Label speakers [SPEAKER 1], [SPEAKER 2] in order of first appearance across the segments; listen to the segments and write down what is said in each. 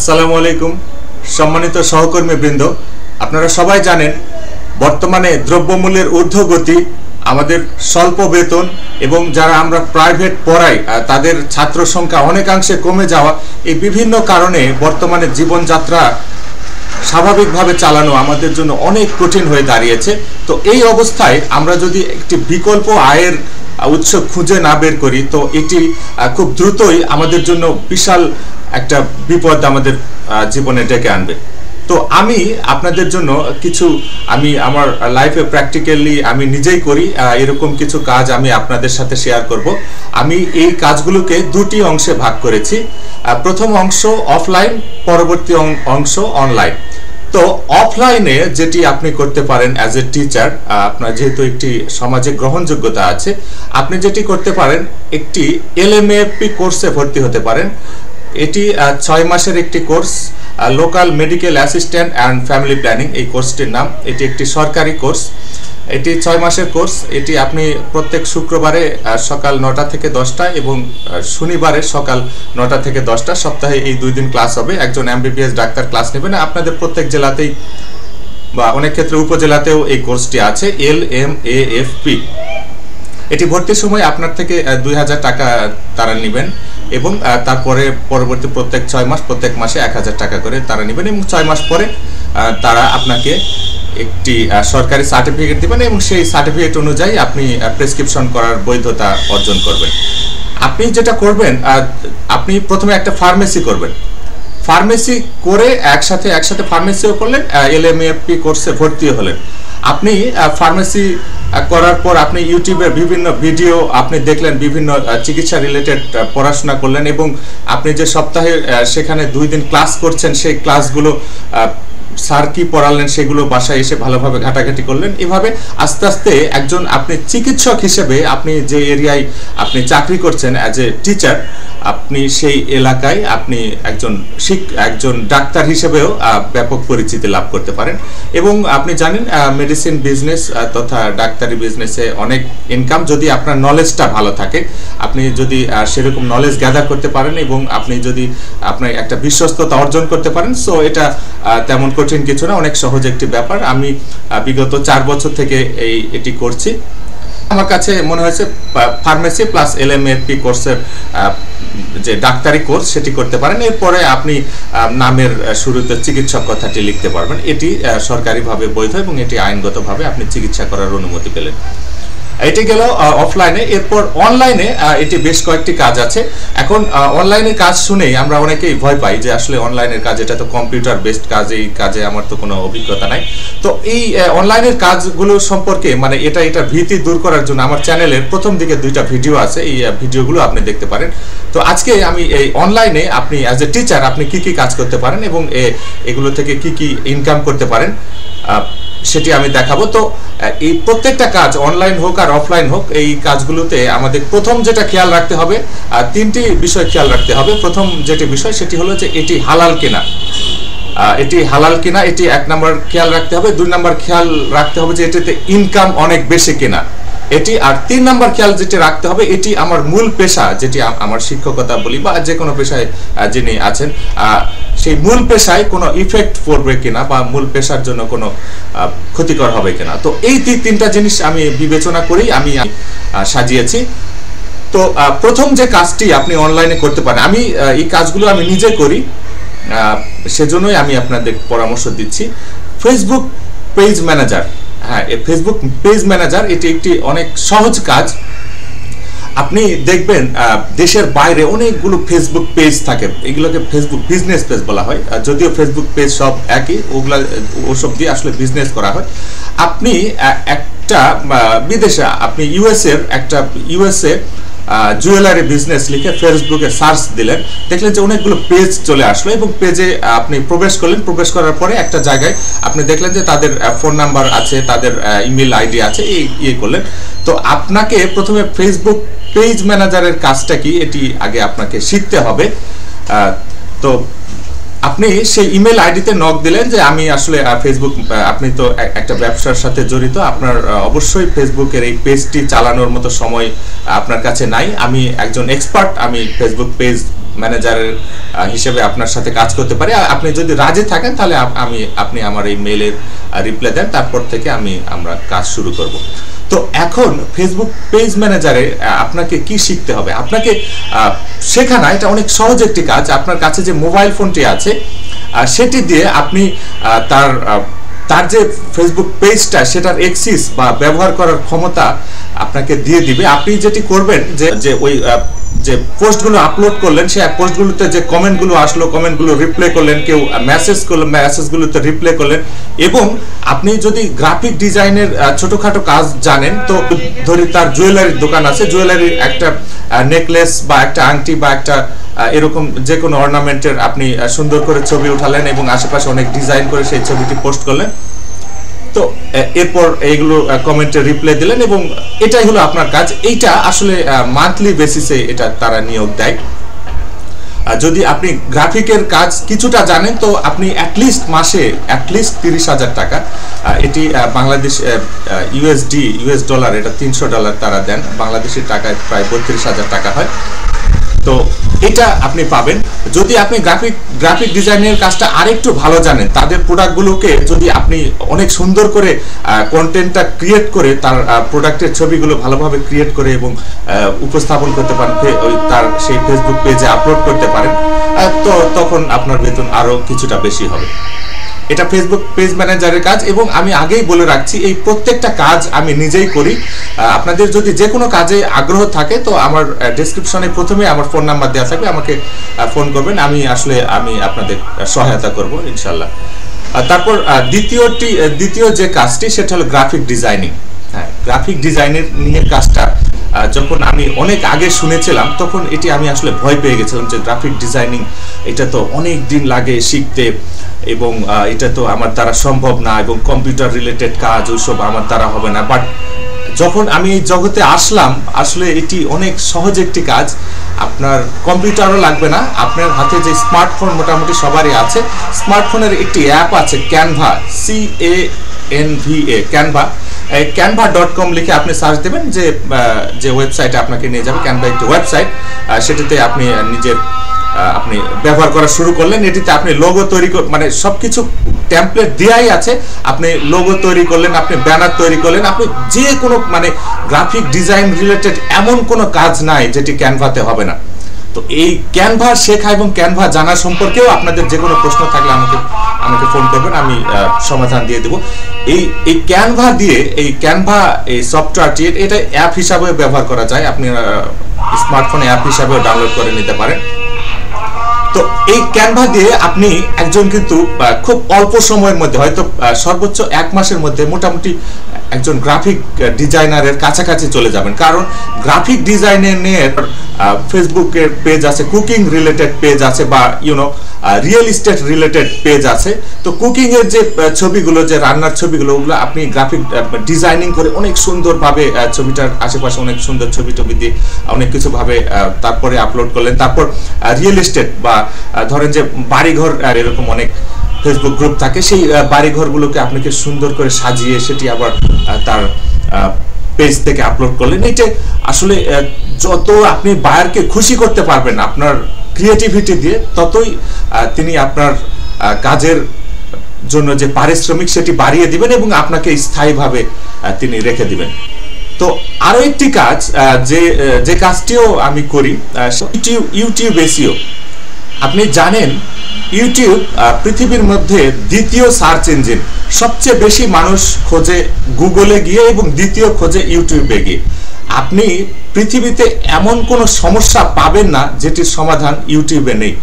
[SPEAKER 1] আসসালামু আলাইকুম সম্মানিত সহকর্মীবৃন্দ, আপনারা সবাই জানেন বর্তমানে দ্রব্যমূল্যের ঊর্ধ্বগতি, আমাদের স্বল্প বেতন এবং যারা আমরা প্রাইভেট পড়াই তাদের ছাত্র সংখ্যা অনেকাংশে কমে যাওয়া, এই বিভিন্ন কারণে বর্তমানে জীবনযাত্রা স্বাভাবিকভাবে চালানো আমাদের জন্য অনেক কঠিন হয়ে দাঁড়িয়েছে। তো এই অবস্থায় আমরা যদি একটি বিকল্প আয়ের উৎস খুঁজে না বের করি, তো এটি খুব দ্রুতই আমাদের জন্য বিশাল একটা বিপদ আমাদের জীবনে ডেকে আনবে। তো আমি আপনাদের জন্য কিছু আমার লাইফে প্র্যাকটিক্যালি আমি নিজেই করি এরকম কিছু কাজ আমি আপনাদের সাথে শেয়ার করব। আমি এই কাজগুলোকে দুটি অংশে ভাগ করেছি। প্রথম অংশ অফলাইন, পরবর্তী অংশ অনলাইন। তো অফলাইনে যেটি আপনি করতে পারেন অ্যাজ এ টিচার, আপনার যেহেতু একটি সমাজে গ্রহণযোগ্যতা আছে, আপনি যেটি করতে পারেন একটি LMAFP কোর্সে ভর্তি হতে পারেন। এটি 6 মাসের একটি course, local medical assistant and family planning এই কোর্সটির নাম। এটি একটি সরকারি কোর্স, এটি 6 মাসের কোর্স। এটি আপনি প্রত্যেক শুক্রবারে সকাল 9টা থেকে 10টা এবং শনিবারে সকাল 9টা থেকে 10টা, সপ্তাহে এই 2 দিন ক্লাস হবে। একজন MBBS ডাক্তার ক্লাস নেবেন। আপনাদের প্রত্যেক জেলাতেই বা অনেক ক্ষেত্রে উপজেলাতেও এই কোর্সটি আছে, LMAFP। এটি ভর্তির সময় আপনার থেকে 2000 টাকা তারা নেবেন এবং তারপরে পরবর্তী প্রত্যেক 6 মাস প্রত্যেক মাসে 1000 টাকা করে তারা নেবেন এবং 6 মাস পরে তারা আপনাকে একটি সরকারি সার্টিফিকেট দিবেন এবং সেই সার্টিফিকেট অনুযায়ী আপনি প্রেসক্রিপশন করার বৈধতা অর্জন করবেন। আপনি যেটা করবেন, আপনি প্রথমে একটা ফার্মেসি করবেন। ফার্মেসি করে একসাথে ফার্মেসিও করলেন, LMAFP কোর্সে ভর্তি হলেন। আপনি ফার্মেসি করার পর আপনি ইউটিউবে বিভিন্ন ভিডিও আপনি দেখলেন, বিভিন্ন চিকিৎসা রিলেটেড পড়াশোনা করলেন এবং আপনি যে সপ্তাহে সেখানে 2 দিন ক্লাস করছেন, সেই ক্লাসগুলো স্যার কি পড়ালেন সেগুলো বাসায় এসে ভালোভাবে ঘাটাঘাটি করলেন। এভাবে আস্তে আস্তে আপনি চিকিৎসক হিসেবে আপনি যে এরিয়ায় আপনি চাকরি করছেন অ্যাজ এ টিচার, আপনি সেই এলাকায় আপনি একজন ডাক্তার হিসেবেও ব্যাপক পরিচিতি লাভ করতে পারেন। এবং আপনি জানেন মেডিসিন বিজনেস তথা ডাক্তারি বিজনেসে অনেক ইনকাম, যদি আপনার নলেজটা ভালো থাকে, আপনি যদি সেরকম নলেজ গ্যাদার করতে পারেন এবং আপনি যদি আপনার একটা বিশ্বস্ততা অর্জন করতে পারেন, সো এটা তেমন কঠিন কিছু না, অনেক সহজ একটি ব্যাপার। আমি বিগত 4 বছর থেকে এটি করছি। আমার কাছে মনে হয়েছে ফার্মেসি প্লাস LMAFP কোর্সের যে ডাক্তারি কোর্স সেটি করতে পারেন। এরপরে আপনি নামের শুরুতে চিকিৎসক কথাটি লিখতে পারবেন। এটি সরকারিভাবে বৈধ এবং এটি আইনগতভাবে আপনি চিকিৎসা করার অনুমতি পেলেন। এটি গেল অফলাইনে। এরপর অনলাইনে এটি বেশ কয়েকটি কাজ আছে। এখন অনলাইনের কাজ শুনেই আমরা অনেকেই ভয় পাই যে আসলে অনলাইনের কাজ, এটা তো কম্পিউটার বেসড কাজ, এই কাজে আমার তো কোনো অভিজ্ঞতা নাই। তো এই অনলাইনের কাজগুলো সম্পর্কে এটা ভীতি দূর করার জন্য আমার চ্যানেলের প্রথম দিকে 2টা ভিডিও আছে, এই ভিডিওগুলো আপনি দেখতে পারেন। তো আজকে আমি এই অনলাইনে আপনি অ্যাজ এ টিচার আপনি কি কাজ করতে পারেন এবং এগুলো থেকে কি ইনকাম করতে পারেন সেটি আমি দেখাবো। তো এই প্রত্যেকটা কাজ অনলাইন হোক আর অফলাইন হোক, এই কাজগুলোতে আমাদের প্রথম যেটা খেয়াল রাখতে হবে, 3টি বিষয় খেয়াল রাখতে হবে। প্রথম যেটি বিষয় সেটি হলো যে এটি হালাল কিনা। এটি 1 নম্বর খেয়াল রাখতে হবে। 2 নম্বর খেয়াল রাখতে হবে যে এটাতে ইনকাম অনেক বেশি কিনা এটি। আর 3 নম্বর খেয়াল যেটি রাখতে হবে, এটি আমার মূল পেশা, যেটি আমার শিক্ষকতা বলি বা যে কোনো পেশায় যিনি আছেন, সেই মূল পেশায় কোনো ইফেক্ট পড়বে কিনা বা মূল পেশার জন্য কোনো ক্ষতিকর হবে কিনা। তো এই 3টা জিনিস আমি বিবেচনা করেই আমি সাজিয়েছি। তো প্রথম যে কাজটি আপনি অনলাইনে করতে পারেন, আমি এই কাজগুলো আমি নিজে করি, সেজন্যই আমি আপনাদের পরামর্শ দিচ্ছি। Facebook page manager. হ্যাঁ, ফেসবুক পেজ ম্যানেজার এটি একটি অনেক সহজ কাজ। আপনি দেখবেন দেশের বাইরে অনেকগুলো ফেসবুক পেজ থাকে, এগুলোকে ফেসবুক বিজনেস পেজ বলা হয়। যদিও ফেসবুক পেজ সব একই, ওসব দিয়ে আসলে বিজনেস করা হয়। আপনি একটা বিদেশে, আপনি ইউএসএ জুয়েলারি বিজনেস লিখে ফেসবুকে সার্চ দিলেন, দেখলেন যে অনেকগুলো পেজ চলে আসলো এবং পেজে আপনি প্রবেশ করলেন। প্রবেশ করার পরে একটা জায়গায় আপনি দেখলেন যে তাদের ফোন নাম্বার আছে, তাদের ইমেল আইডি আছে, এই করলেন। তো আপনাকে প্রথমে ফেসবুক পেজ ম্যানেজারের কাজটা কি এটি আগে আপনাকে শিখতে হবে। তো আপনি সেই ইমেল আইডিতে নক দিলেন যে আমি আসলে ফেসবুক, আপনি তো একটা ব্যবসার সাথে জড়িত, আপনার অবশ্যই ফেসবুকের এই পেজটি চালানোর মতো সময় আপনার কাছে নাই, আমি একজন এক্সপার্ট, আমি ফেসবুক পেজ ম্যানেজারের হিসেবে আপনার সাথে কাজ করতে পারি। আপনি যদি রাজি থাকেন তাহলে আপনি আমার এই মেইলের রিপ্লাই দেন, তারপর থেকে আমরা কাজ শুরু করব। তো এখন ফেসবুক পেজ ম্যানেজারে আপনাকে কি শিখতে হবে? আপনাকে শেখা না, এটা অনেক সহজ একটি কাজ। আপনার কাছে যে মোবাইল ফোনটি আছে সেটি দিয়ে আপনি তার যে ফেসবুক পেজটা সেটার অ্যাক্সেস বা ব্যবহার করার ক্ষমতা আপনাকে দিয়ে দিবে। আপনি যেটি করবেন যে ওই যে পোস্টগুলো আপলোড করলেন সেই পোস্টগুলোতে যে কমেন্টগুলো আসলো, কমেন্টগুলো রিপ্লাই করলেন, কেউ মেসেজ করলো, মেসেজগুলোতে রিপ্লাই করলেন। এবং আপনি যদি গ্রাফিক ডিজাইনের ছোটখাটো কাজ জানেন, তো ধরি তার জুয়েলারির দোকান আছে, জুয়েলারির একটা নেকলেস বা একটা আংটি বা একটা এরকম যে কোনো অর্নামেন্টের আপনি সুন্দর করে ছবি উঠালেন এবং আশেপাশে অনেক ডিজাইন করে সেই ছবিটি পোস্ট করলেন। তো এরপর এইগুলো কমেন্টে রিপ্লাই দিলেন এবং এটাই হলো আপনার কাজ। এইটা আসলে মান্থলি বেসিসে এটা তারা নিয়োগ দেয়। যদি আপনি গ্রাফিকের কাজ কিছুটা জানেন তো আপনি অ্যাটলিস্ট মাসে 30,000 টাকা, এটি বাংলাদেশ ইউএস ডলার, এটা $300 তারা দেন, বাংলাদেশের টাকায় প্রায় 32,000 টাকা হয়। তো এটা আপনি পাবেন যদি আপনি গ্রাফিক ডিজাইনের কাজটা আরেকটু ভালো জানেন। তাদের প্রোডাক্টগুলোকে যদি আপনি অনেক সুন্দর করে কন্টেন্টটা ক্রিয়েট করে তার প্রোডাক্টের ছবিগুলো ভালোভাবে ক্রিয়েট করে এবং উপস্থাপন করতে পারেন, তার সেই ফেসবুক পেজে আপলোড করতে পারেন, তো তখন আপনার বেতন আরও কিছুটা বেশি হবে। এটা ফেসবুক পেজ ম্যানেজারের কাজ। এবং আমি আগেই বলে রাখছি, এই প্রত্যেকটা কাজ আমি নিজেই করি। আপনাদের যদি যে কোনো কাজে আগ্রহ থাকে তো আমার ডেসক্রিপশনে প্রথমে আমার ফোন নাম্বার দেওয়া থাকবে, আমাকে ফোন করবেন, আমি আপনাদের সহায়তা করব ইনশাল্লাহ। তারপর দ্বিতীয় যে কাজটি সেটা হলো গ্রাফিক ডিজাইনিং। হ্যাঁ, গ্রাফিক ডিজাইনের নিয়ে কাজটা যখন আমি অনেক আগে শুনেছিলাম তখন এটি আমি আসলে ভয় পেয়ে গেছিলাম যে গ্রাফিক ডিজাইনিং এটা তো অনেক দিন লাগে শিখতে এবং এটা তো আমার দ্বারা সম্ভব না এবং কম্পিউটার রিলেটেড কাজ ওইসব আমার দ্বারা হবে না। বাট যখন আমি এই জগতে আসলাম আসলে এটি অনেক সহজ একটি কাজ। আপনার কম্পিউটারও লাগবে না, আপনার হাতে যে স্মার্টফোন মোটামুটি সবারই আছে, স্মার্টফোনের একটি অ্যাপ আছে ক্যানভা, CANVA, ক্যানভা। canva.com লিখে আপনি সার্চ দেবেন, যে ওয়েবসাইটে আপনাকে নিয়ে যাবে। ক্যানভা একটি ওয়েবসাইট, সেটিতে আপনি আপনি ব্যবহার করা শুরু করলেন। এটিতে আপনি লোগো তৈরি মানে সবকিছু টেমপ্লেট দেওয়াই আছে। আপনি লোগো তৈরি করলেন, আপনি ব্যানার তৈরি করলেন, আপনি যে কোনো মানে গ্রাফিক ডিজাইন রিলেটেড এমন কোনো কাজ নাই যেটি ক্যানভাতে হবে না। তো এই ক্যানভা শেখা এবং ক্যানভা জানা সম্পর্কেও আপনাদের যে কোনো প্রশ্ন থাকলে আমাকে ফোন করবেন, আমি সমাধান দিয়ে দেব। এই ক্যানভা দিয়ে এই সফটওয়্যারটি এটা অ্যাপ হিসাবে ব্যবহার করা যায়, আপনি স্মার্টফোনে অ্যাপ হিসাবেও ডাউনলোড করে নিতে পারেন। তো এই ক্যানভা দিয়ে আপনি একজন কিন্তু খুব অল্প সময়ের মধ্যে হয়তো সর্বোচ্চ 1 মাসের মধ্যে মোটামুটি একজন গ্রাফিক ডিজাইনারের কাছাকাছি চলে যাবেন। কারণ গ্রাফিক ডিজাইনের নিয়ে ফেসবুকের পেজ আছে, কুকিং রিলেটেড পেজ আছে বা রিয়েল এস্টেট রিলেটেড পেজ আছে। তো কুকিং এর যে ছবিগুলো, যে রান্নার ছবিগুলো, ওগুলো আপনি গ্রাফিক ডিজাইনিং করে অনেক সুন্দরভাবে ছবিটার আশেপাশে অনেক সুন্দর ছবি দিয়ে অনেক কিছু ভাবে তারপরে আপলোড করলেন। তারপর রিয়েল এস্টেট বা ধরেন যে বাড়িঘর, আর এরকম অনেক ফেসবুক গ্রুপ থাকে, সেই বাড়িঘরগুলোকে আপনাকে সুন্দর করে সাজিয়ে সেটি আবার তার পেজ থেকে আপলোড করলেন। এটা আসলে যত আপনি বায়ারকে খুশি করতে পারবেন আপনার ক্রিয়েটিভিটি দিয়ে, ততই তিনি আপনার কাজের জন্য যে পারিশ্রমিক সেটি বাড়িয়ে দিবেন এবং আপনাকে স্থায়ীভাবে তিনি রেখে দিবেন। তো আরো একটি কাজ যে কাজটিও আমি করি, ইউটিউব এসইও। আপনি জানেন ইউটিউব পৃথিবীর মধ্যে দ্বিতীয় সার্চ ইঞ্জিন। সবচেয়ে বেশি মানুষ খোঁজে গুগলে গিয়ে এবং দ্বিতীয় খোঁজে ইউটিউবে গিয়ে। আপনি পৃথিবীতে এমন কোনো সমস্যা পাবেন না যেটির সমাধান ইউটিউবে নেই।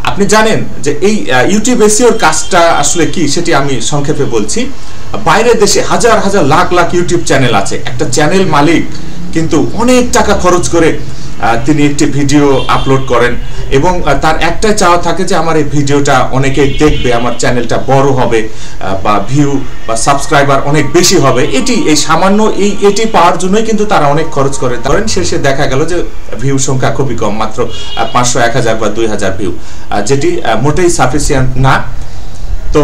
[SPEAKER 1] আপনি জানেন যে এই ইউটিউব এসইওর কাজটা আসলে কি, সেটি আমি সংক্ষেপে বলছি। বাইরের দেশে হাজার হাজার লাখ লাখ ইউটিউব চ্যানেল আছে। একটা চ্যানেল মালিক কিন্তু অনেক টাকা খরচ করে তিনি একটি ভিডিও আপলোড করেন এবং তার একটাই চাওয়া থাকে যে আমার এই ভিডিওটা অনেকেই দেখবে, আমার চ্যানেলটা বড় হবে বা ভিউ বা সাবস্ক্রাইবার অনেক বেশি হবে। এই সামান্য এটি পাওয়ার জন্যই কিন্তু তারা অনেক খরচ করে। ধরেন শেষে দেখা গেল যে ভিউ সংখ্যা খুবই কম, মাত্র 500, 1000 বা 2000 ভিউ, যেটি মোটেই সাফিসিয়েন্ট না। তো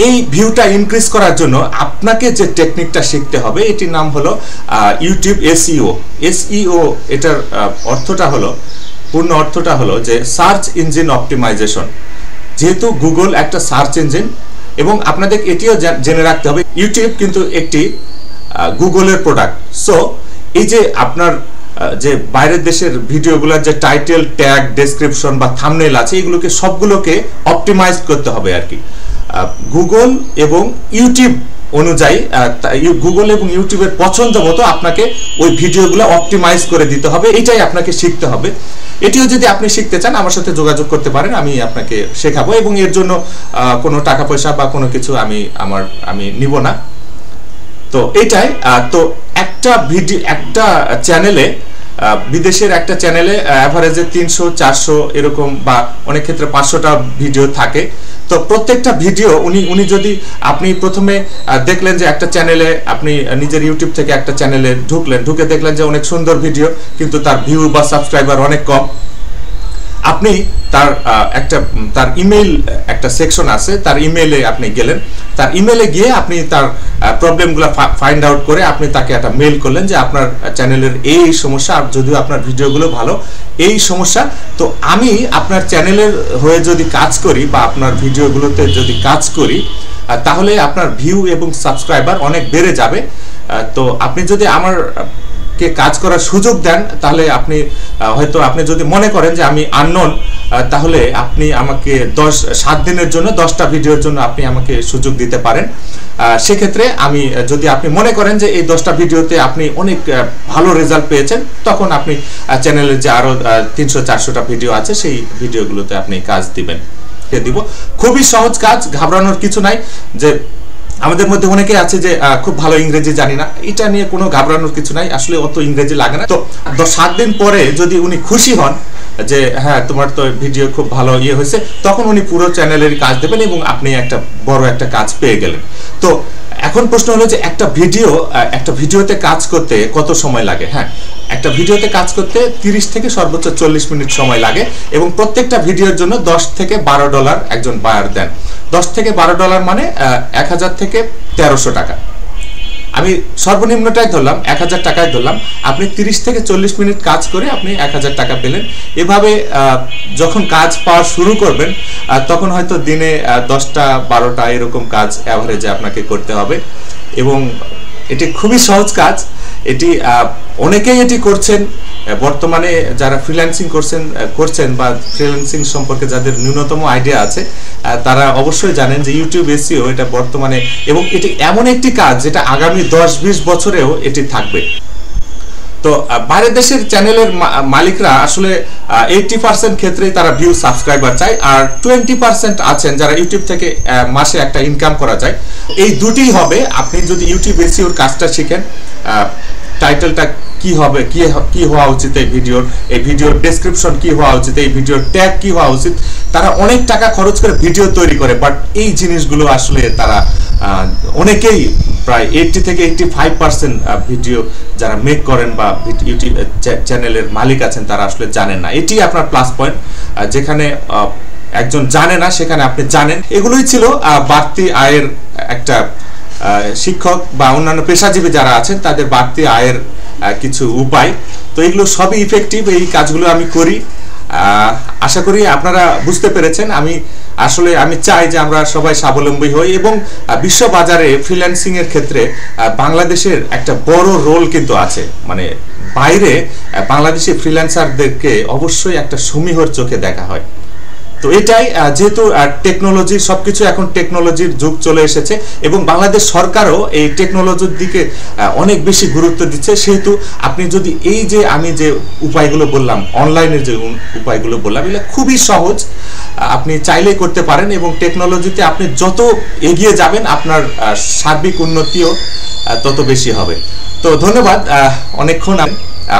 [SPEAKER 1] এই ভিউটা ইনক্রিজ করার জন্য আপনাকে যে টেকনিকটা শিখতে হবে এটির নাম হলো ইউটিউব এসইও। এটার অর্থটা হলো পূর্ণ অর্থটা হলো যে সার্চ ইঞ্জিন অপটিমাইজেশন। যেহেতু গুগল একটা সার্চ ইঞ্জিন, এবং আপনাদের এটিও জেনে রাখতে হবে ইউটিউব কিন্তু একটি গুগলের প্রোডাক্ট। সো এই যে আপনার যে বাইরের দেশের ভিডিওগুলোর যে টাইটেল, ট্যাগ, ডেসক্রিপশন বা থাম্বনেল আছে, এগুলোকে সবগুলোকে অপটিমাইজ করতে হবে আর কি গুগল এবং ইউটিউব অনুযায়ী। গুগল এবং ইউটিউবের পছন্দ মতো আপনাকে ওই ভিডিওগুলো অপটিমাইজ করে দিতে হবে। এটাই আপনাকে শিখতে হবে। এটিও যদি আপনি শিখতে চান আমার সাথে যোগাযোগ করতে পারেন, আমি আপনাকে শেখাবো, এবং এর জন্য কোনো টাকা পয়সা বা কোনো কিছু আমি নিব না। তো এটাই তো একটা ভিডিও, একটা চ্যানেলে, বিদেশের একটা চ্যানেলে অ্যাভারেজে 300-400 এরকম, বা অনেক ক্ষেত্রে 500টা ভিডিও থাকে। তো প্রত্যেকটা ভিডিও উনি যদি আপনি প্রথমে দেখলেন যে একটা চ্যানেলে, আপনি নিজের ইউটিউব থেকে একটা চ্যানেলে ঢুকে দেখলেন যে অনেক সুন্দর ভিডিও, কিন্তু তার ভিউ বা সাবস্ক্রাইবার অনেক কম। আপনি তার ইমেইল একটা সেকশন আছে, তার ইমেইলে আপনি গেলেন, তার ইমেইলে গিয়ে আপনি তার প্রবলেমগুলো ফাইন্ড আউট করে আপনি তাকে একটা মেইল করলেন যে আপনার চ্যানেলের এই সমস্যা, যদিও আপনার ভিডিওগুলো ভালো, এই সমস্যা। তো আমি আপনার চ্যানেলের হয়ে যদি কাজ করি বা আপনার ভিডিওগুলোতে যদি কাজ করি, তাহলে আপনার ভিউ এবং সাবস্ক্রাইবার অনেক বেড়ে যাবে। তো আপনি যদি আমার কে কাজ করার সুযোগ দেন, তাহলে আপনি হয়তো, আপনি যদি মনে করেন যে আমি আননোন, তাহলে আপনি আমাকে 7 দিনের জন্য 10টা ভিডিওর জন্য আপনি আমাকে সুযোগ দিতে পারেন। সেক্ষেত্রে যদি আপনি মনে করেন যে এই 10টা ভিডিওতে আপনি অনেক ভালো রেজাল্ট পেয়েছেন, তখন আপনি চ্যানেলের যে আরো 300-400টা ভিডিও আছে সেই ভিডিওগুলোতে আপনি কাজ দিব। খুবই সহজ কাজ, ঘাবড়ানোর কিছু নাই। যে আমাদের মধ্যে অনেকে আছে যে খুব ভালো ইংরেজি জানি না, এটা নিয়ে কোনো ঘাবড়ানোর কিছু নাই, আসলে অত ইংরেজি লাগে না। তো 7 দিন পরে যদি উনি খুশি হন যে হ্যাঁ তোমার তো ভিডিও খুব ভালো হয়েছে, তখন উনি পুরো চ্যানেলের কাজ দেবেন এবং আপনি একটা বড় একটা কাজ পেয়ে গেলেন। তো এখন প্রশ্ন হলো যে একটা ভিডিওতে কাজ করতে কত সময় লাগে? হ্যাঁ, একটা ভিডিওতে কাজ করতে 30 থেকে সর্বোচ্চ 40 মিনিট সময় লাগে, এবং প্রত্যেকটা ভিডিওর জন্য $10 থেকে $12 একজন বায়ার দেন। $10 থেকে $12 মানে 1000 থেকে 1300 টাকা। আমি সর্বনিম্নটাই ধরলাম, 1000 টাকায় ধরলাম। আপনি 30 থেকে 40 মিনিট কাজ করে আপনি 1000 টাকা পেলেন। এভাবে যখন কাজ পাওয়া শুরু করবেন, তখন হয়তো দিনে 10টা 12টা এরকম কাজ অ্যাভারেজে আপনাকে করতে হবে, এবং এটি খুবই সহজ কাজ। এটি অনেকেই এটি করছেন বর্তমানে, যারা ফ্রিল্যান্সিং করছেন বা ফ্রিল্যান্সিং সম্পর্কে যাদের ন্যূনতম আইডিয়া আছে, তারা অবশ্যই জানেন যে ইউটিউব এসইও এটা বর্তমানে, এবং এটি এমন একটি কাজ যেটা আগামী 10-20 বছরেও এটি থাকবে। তো বাইরের দেশের চ্যানেলের মালিকরা আসলে 80% ক্ষেত্রেই তারা ভিউ সাবস্ক্রাইবার চায়, আর 20% আছেন যারা ইউটিউব থেকে মাসে একটা ইনকাম করা যায়। এই দুটিই হবে আপনি যদি ইউটিউব এসইওর কাজটা শিখেন। টাইটেলটা কি হবে, কি হওয়া উচিত এই ভিডিওর ডেসক্রিপশন কি হওয়া উচিত, এই ভিডিওর ট্যাগ কি হওয়া উচিত। তারা অনেক টাকা খরচ করে ভিডিও তৈরি করে, বাট এই জিনিসগুলো আসলে তারা অনেকেই প্রায় 80 থেকে 85% ভিডিও যারা মেক করেন বা ইউটিউব চ্যানেলের মালিক আছেন তারা আসলে জানেন না। এটি আপনার প্লাস পয়েন্ট, যেখানে একজন জানে না সেখানে আপনি জানেন। এগুলোই ছিল বাড়তি আয়ের একটা, শিক্ষক বা অন্যান্য পেশাজীবী যারা আছেন তাদের বাড়তি আয়ের কিছু উপায়। তো এগুলো সবই ইফেক্টিভ, এই কাজগুলো আমি করি। আশা করি আপনারা বুঝতে পেরেছেন। আমি চাই যে আমরা সবাই স্বাবলম্বী হই, এবং বিশ্ব বাজারে ফ্রিল্যান্সিং এর ক্ষেত্রে বাংলাদেশের একটা বড় রোল কিন্তু আছে। মানে বাইরে বাংলাদেশি ফ্রিল্যান্সারদেরকে অবশ্যই একটা সমীহর চোখে দেখা হয়। তো এটাই, যেহেতু টেকনোলজি, সবকিছু এখন টেকনোলজির যুগ চলে এসেছে, এবং বাংলাদেশ সরকারও এই টেকনোলজির দিকে অনেক বেশি গুরুত্ব দিচ্ছে। সেহেতু আপনি যদি আমি যে উপায়গুলো বললাম, অনলাইনের যে উপায়গুলো বললাম, এগুলো খুবই সহজ, আপনি চাইলেই করতে পারেন, এবং টেকনোলজিতে আপনি যত এগিয়ে যাবেন আপনার সার্বিক উন্নতিও তত বেশি হবে। তো ধন্যবাদ, অনেকক্ষণ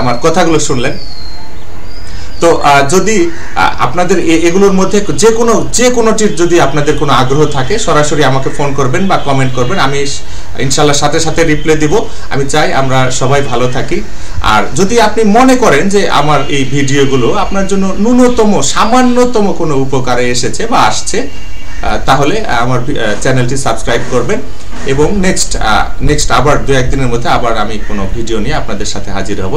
[SPEAKER 1] আমার কথাগুলো শুনলেন। তো যদি আপনাদের এগুলোর মধ্যে যে কোনোটির যদি আপনাদের কোনো আগ্রহ থাকে, সরাসরি আমাকে ফোন করবেন বা কমেন্ট করবেন, আমি ইনশাল্লাহ সাথে সাথে রিপ্লাই দিব। আমি চাই আমরা সবাই ভালো থাকি। আর যদি আপনি মনে করেন যে আমার এই ভিডিওগুলো আপনার জন্য সামান্যতম কোনো উপকারে এসেছে বা আসছে, তাহলে আমার চ্যানেলটি সাবস্ক্রাইব করবেন, এবং নেক্সট আবার 2-1 দিনের মধ্যে আবার আমি কোনো ভিডিও নিয়ে আপনাদের সাথে হাজির হব।